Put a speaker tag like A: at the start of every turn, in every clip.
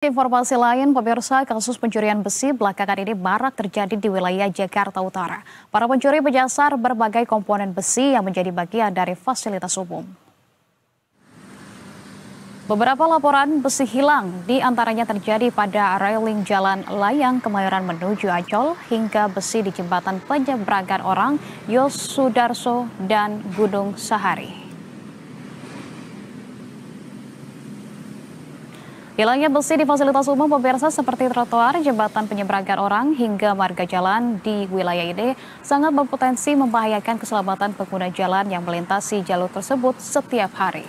A: Informasi lain, pemirsa, kasus pencurian besi belakangan ini marak terjadi di wilayah Jakarta Utara. Para pencuri menyasar berbagai komponen besi yang menjadi bagian dari fasilitas umum. Beberapa laporan besi hilang, di antaranya terjadi pada railing Jalan Layang Kemayoran menuju Ancol hingga besi di jembatan penyeberangan orang Yosudarso dan Gunung Sahari. Hilangnya besi di fasilitas umum pemirsa seperti trotoar, jembatan penyeberangan orang, hingga marga jalan di wilayah ini sangat berpotensi membahayakan keselamatan pengguna jalan yang melintasi jalur tersebut setiap hari.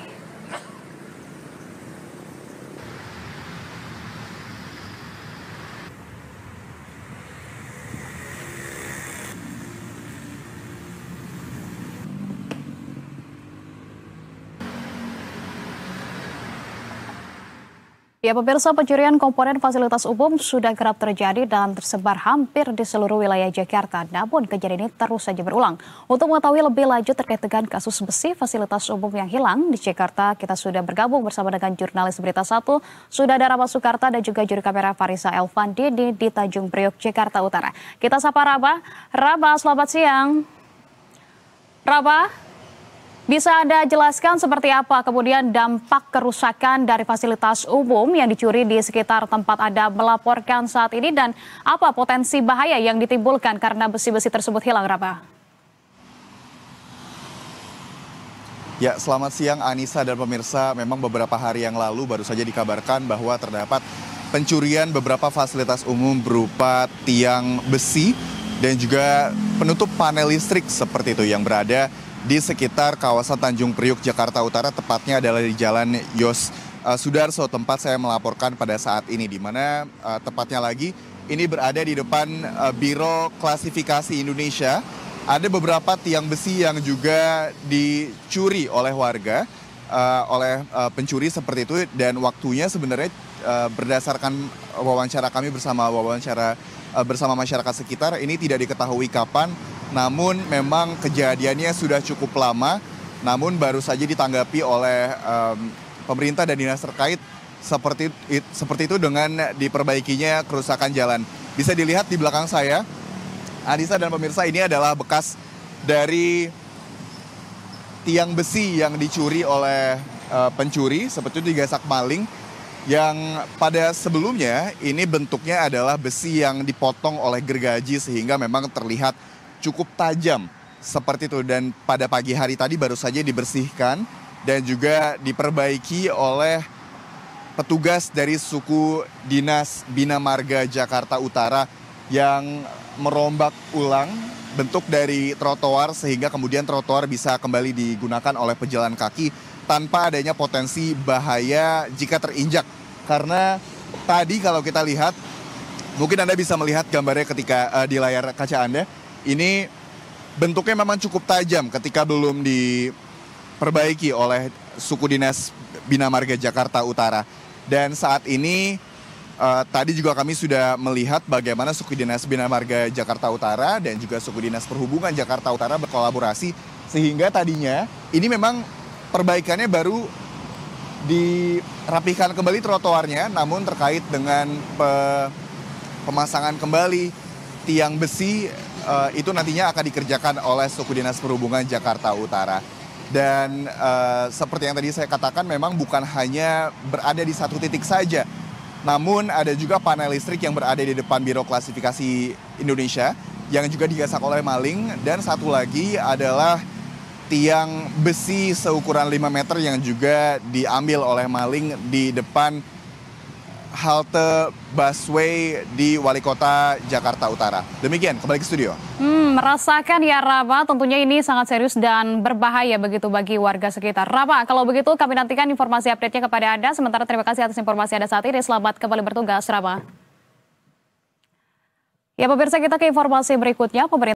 A: Ya pemirsa, pencurian komponen fasilitas umum sudah kerap terjadi dan tersebar hampir di seluruh wilayah Jakarta. Namun kejadian ini terus saja berulang. Untuk mengetahui lebih lanjut terkait dengan kasus besi fasilitas umum yang hilang di Jakarta, kita sudah bergabung bersama dengan jurnalis Berita 1, sudah ada Rama Sukarta dan juga juru kamera Farisa Elvandi di Tanjung Priok, Jakarta Utara. Kita sapa Rama. Rama, selamat siang. Rama, bisa Anda jelaskan seperti apa kemudian dampak kerusakan dari fasilitas umum yang dicuri di sekitar tempat Anda melaporkan saat ini dan apa potensi bahaya yang ditimbulkan karena besi-besi tersebut hilang, Rama?
B: Ya, selamat siang Anissa dan pemirsa. Memang beberapa hari yang lalu baru saja dikabarkan bahwa terdapat pencurian beberapa fasilitas umum berupa tiang besi dan juga penutup panel listrik seperti itu yang berada di sekitar kawasan Tanjung Priok, Jakarta Utara, tepatnya adalah di Jalan Yosudarso, tempat saya melaporkan pada saat ini, di mana tepatnya lagi ini berada di depan Biro Klasifikasi Indonesia. Ada beberapa tiang besi yang juga dicuri oleh warga, oleh pencuri seperti itu, dan waktunya sebenarnya berdasarkan wawancara kami bersama masyarakat sekitar, ini tidak diketahui kapan. Namun memang kejadiannya sudah cukup lama, namun baru saja ditanggapi oleh pemerintah dan dinas terkait seperti itu dengan diperbaikinya kerusakan jalan. Bisa dilihat di belakang saya, Anissa dan pemirsa, ini adalah bekas dari tiang besi yang dicuri oleh pencuri, seperti itu digasak maling, yang pada sebelumnya ini bentuknya adalah besi yang dipotong oleh gergaji sehingga memang terlihat cukup tajam seperti itu, dan pada pagi hari tadi baru saja dibersihkan dan juga diperbaiki oleh petugas dari suku dinas Bina Marga Jakarta Utara yang merombak ulang bentuk dari trotoar sehingga kemudian trotoar bisa kembali digunakan oleh pejalan kaki tanpa adanya potensi bahaya jika terinjak. Karena tadi kalau kita lihat, mungkin Anda bisa melihat gambarnya ketika di layar kaca Anda, ini bentuknya memang cukup tajam ketika belum diperbaiki oleh suku dinas Bina Marga Jakarta Utara. Dan saat ini tadi juga kami sudah melihat bagaimana suku dinas Bina Marga Jakarta Utara dan juga suku dinas Perhubungan Jakarta Utara berkolaborasi sehingga tadinya ini memang perbaikannya baru dirapihkan kembali trotoarnya, namun terkait dengan pemasangan kembali tiang besi itu nantinya akan dikerjakan oleh suku dinas Perhubungan Jakarta Utara. Dan seperti yang tadi saya katakan, memang bukan hanya berada di satu titik saja, namun ada juga panel listrik yang berada di depan Biro Klasifikasi Indonesia yang juga digasak oleh maling, dan satu lagi adalah tiang besi seukuran 5 meter yang juga diambil oleh maling di depan halte busway di Wali Kota Jakarta Utara. Demikian, kembali ke studio.
A: Merasakan ya Rama, tentunya ini sangat serius dan berbahaya begitu bagi warga sekitar. Rama, kalau begitu kami nantikan informasi update-nya kepada Anda. Sementara terima kasih atas informasi Anda saat ini. Selamat kembali bertugas, Rama. Ya pemirsa, kita ke informasi berikutnya.